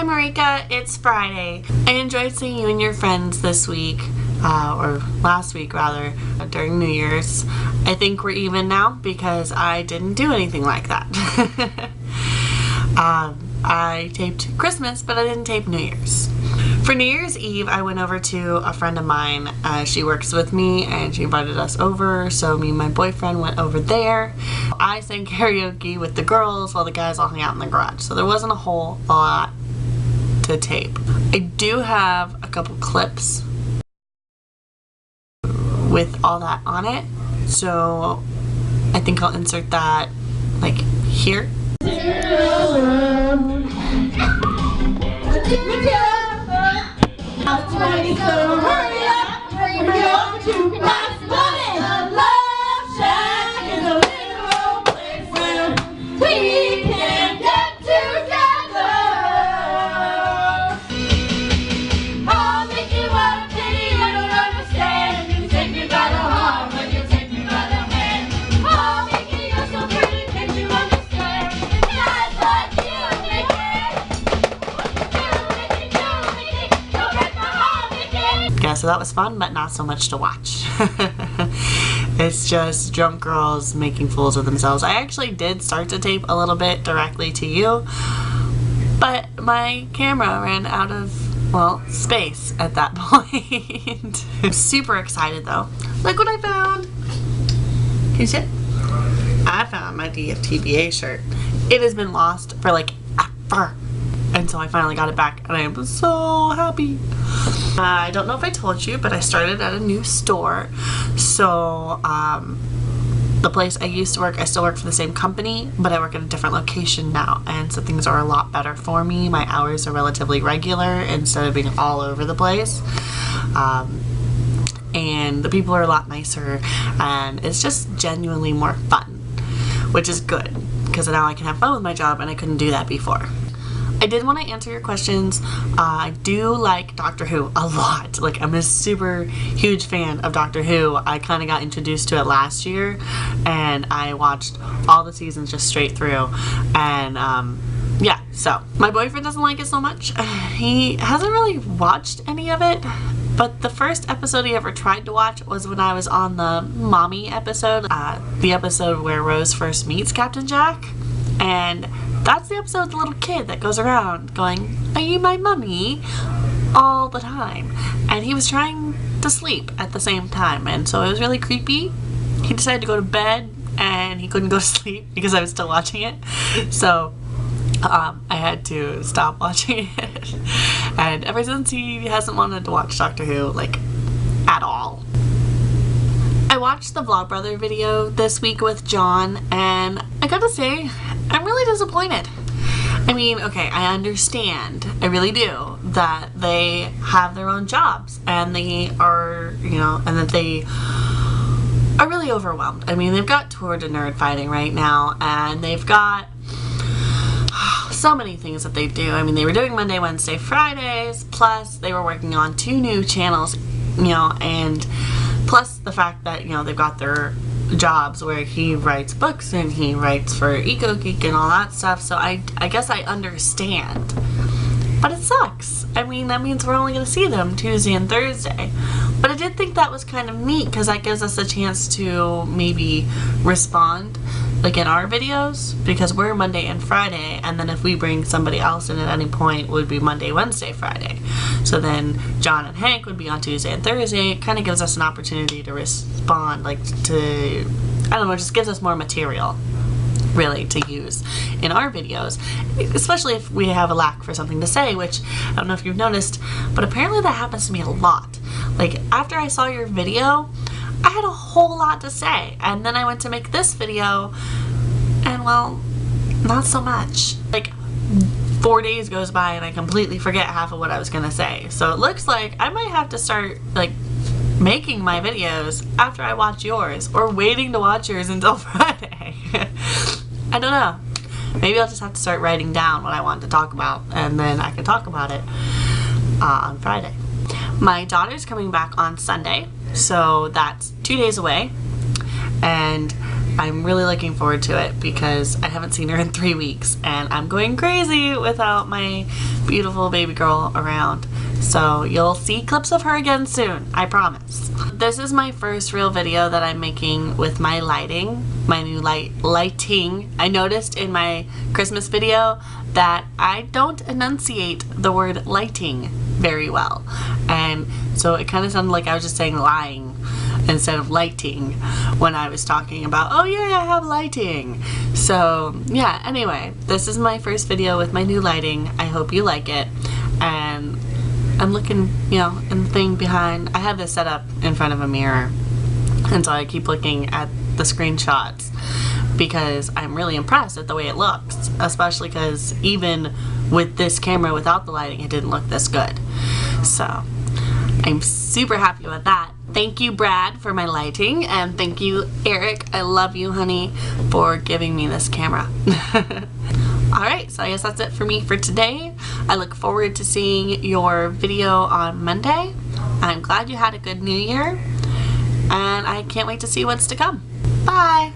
Marika, it's Friday. I enjoyed seeing you and your friends this week, or last week rather, during New Year's. I think we're even now because I didn't do anything like that. I taped Christmas, but I didn't tape New Year's. For New Year's Eve, I went over to a friend of mine. She works with me and she invited us over, so me and my boyfriend went over there. I sang karaoke with the girls while the guys all hung out in the garage, so there wasn't a whole lot to tape. I do have a couple clips with all that on it, so I think I'll insert that like here. So hurry up, bring me over to my money. The Love Shack is a little place where we can get together. I'll make you a pity, I don't understand. You take me by the heart when you take me by the hand. I'll make you, you're so pretty, can't you understand? Guys like you make Yeah, so that was fun, but not so much to watch. It's just drunk girls making fools of themselves. I actually did start to tape a little bit directly to you, but my camera ran out of, well, space at that point. I'm super excited though. Look what I found. Can you see it? I found my DFTBA shirt. It has been lost for like ever. And so I finally got it back and I am so happy. I don't know if I told you, but I started at a new store. So the place I used to work, I still work for the same company, but I work at a different location now. And so things are a lot better for me. My hours are relatively regular instead of being all over the place. And the people are a lot nicer and it's just genuinely more fun, which is good because now I can have fun with my job and I couldn't do that before. I did want to answer your questions. I do like Doctor Who a lot. Like, I'm a super huge fan of Doctor Who. I kind of got introduced to it last year and I watched all the seasons just straight through. And yeah, so my boyfriend doesn't like it so much. He hasn't really watched any of it, but the first episode he ever tried to watch was when I was on the Mommy episode, the episode where Rose first meets Captain Jack. And that's the episode of the little kid that goes around going, "Are you my mummy?" all the time. And he was trying to sleep at the same time, and so it was really creepy. He decided to go to bed and he couldn't go to sleep because I was still watching it. So I had to stop watching it. And ever since he hasn't wanted to watch Doctor Who, like, at all. I watched the Vlogbrother video this week with John and I gotta say, I'm really disappointed. I mean, okay, I understand, I really do, that they have their own jobs and they are, you know, and that they are really overwhelmed. I mean, they've got Tour de Nerd Fighting right now and they've got so many things that they do. I mean, they were doing Monday, Wednesday, Fridays, plus they were working on 2 new channels, you know, and plus the fact that, you know, they've got their jobs where he writes books and he writes for EcoGeek and all that stuff, so I guess I understand. But it sucks. I mean, that means we're only going to see them Tuesday and Thursday. But I did think that was kind of neat because that gives us a chance to maybe respond, like in our videos, because we're Monday and Friday, and then if we bring somebody else in at any point, it would be Monday, Wednesday, Friday. So then John and Hank would be on Tuesday and Thursday. It kind of gives us an opportunity to respond, like to, I don't know, just gives us more material really to use in our videos, especially if we have a lack for something to say, which I don't know if you've noticed, but apparently that happens to me a lot. Like, after I saw your video, I had a whole lot to say, and then I went to make this video and, well, not so much. Like, 4 days goes by and I completely forget half of what I was gonna say. So it looks like I might have to start, like, making my videos after I watch yours, or waiting to watch yours until Friday. I don't know. Maybe I'll just have to start writing down what I want to talk about and then I can talk about it on Friday. My daughter's coming back on Sunday, so that's 2 days away, and I'm really looking forward to it because I haven't seen her in 3 weeks and I'm going crazy without my beautiful baby girl around. So you'll see clips of her again soon, I promise. This is my first real video that I'm making with my lighting, my new lighting. I noticed in my Christmas video that I don't enunciate the word lighting very well. And so it kind of sounded like I was just saying lying instead of lighting when I was talking about, oh yeah, I have lighting. So yeah, anyway, this is my first video with my new lighting. I hope you like it. And I'm looking, you know, in the thing behind. I have this set up in front of a mirror, and so I keep looking at the screenshots because I'm really impressed at the way it looks, especially because even with this camera without the lighting, it didn't look this good. So I'm super happy with that. Thank you, Brad, for my lighting, and thank you, Eric, I love you, honey, for giving me this camera. Alright, so I guess that's it for me for today. I look forward to seeing your video on Monday. I'm glad you had a good New Year, and I can't wait to see what's to come. Bye!